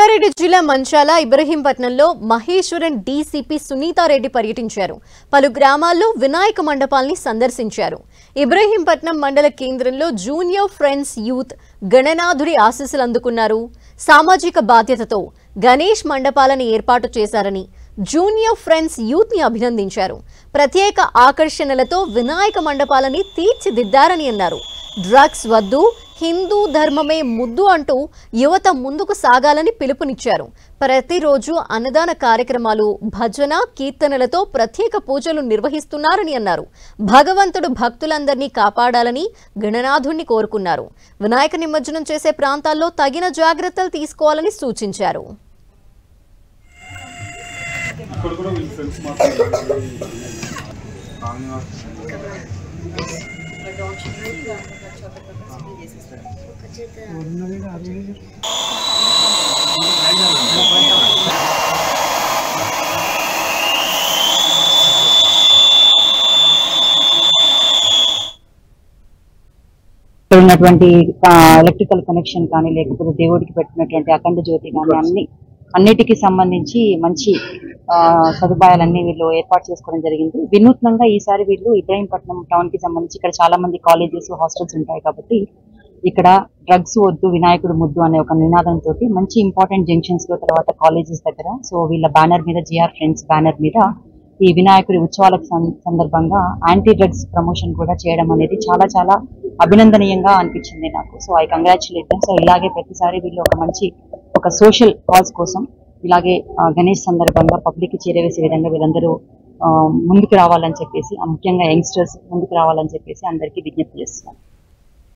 రంగారెడ్డి జిల్లా మంచాల ఇబ్రహీంపట్నంలో మహేశ్వరం డీసీపీ సునీతారెడ్డి పర్యటించారు. పలు గ్రామాల్లో వినాయక మండపాల్ని సందర్శించారు. ఇబ్రహీంపట్నం మండల కేంద్రంలో జూనియర్ ఫ్రెండ్స్ యూత్ గణనాథుడి ఆశీస్సులు అందుకున్నారు. సామాజిక బాధ్యతతో గణేష్ మండపాలను ఏర్పాటు చేశారని జూనియర్ ఫ్రెండ్స్ యూత్ ని అభినందించారు. ప్రత్యేక ఆకర్షణలతో వినాయక మండపాలని తీర్చిదిద్దారని అన్నారు. డ్రగ్స్ వద్దు, హిందూ ధర్మమే ముద్దు అంటూ యువత ముందుకు సాగాలని పిలుపునిచ్చారు. ప్రతిరోజు అన్నదాన కార్యక్రమాలు, భజన, కీర్తనలతో ప్రత్యేక పూజలు నిర్వహిస్తున్నారని అన్నారు. భగవంతుడు భక్తులందరినీ కాపాడాలని గణనాథుణ్ణి కోరుకున్నారు. వినాయక నిమజ్జనం చేసే ప్రాంతాల్లో తగిన జాగ్రత్తలు తీసుకోవాలని సూచించారు. ఉన్నటువంటి ఎలక్ట్రికల్ కనెక్షన్ కానీ లేకపోతే దేవుడికి పెట్టినటువంటి అఖండ జ్యోతి కానీ అన్నిటికీ సంబంధించి మంచి సదుపాయాలన్నీ వీళ్ళు ఏర్పాటు చేసుకోవడం జరిగింది. వినూత్నంగా ఈసారి వీళ్ళు ఇబ్రహీంపట్నం టౌన్ కి సంబంధించి ఇక్కడ చాలా మంది కాలేజెస్, హాస్టల్స్ ఉంటాయి కాబట్టి ఇక్కడ డ్రగ్స్ వద్దు, వినాయకుడు ముద్దు అనే ఒక నినాదంతో మంచి ఇంపార్టెంట్ జంక్షన్స్ లో, తర్వాత కాలేజెస్ దగ్గర సో వీళ్ళ బ్యానర్ మీద, జిఆర్ ఫ్రెండ్స్ బ్యానర్ మీద ఈ వినాయకుడి ఉత్సవాలకు సందర్భంగా యాంటీ డ్రగ్స్ ప్రమోషన్ కూడా చేయడం అనేది చాలా చాలా అభినందనీయంగా అనిపించింది నాకు. So I congratulate them. So ఇలాగే ప్రతిసారి వీళ్ళు ఒక సోషల్ కాజ్ కోసం ఇలాగే గణేష్ సందర్భంగా పబ్లిక్ చేరవేసే విధంగా వీళ్ళందరూ ముందుకు రావాలని చెప్పేసి, ముఖ్యంగా యంగ్స్టర్స్ ముందుకు రావాలని చెప్పేసి అందరికీ విజ్ఞప్తి చేస్తున్నాను.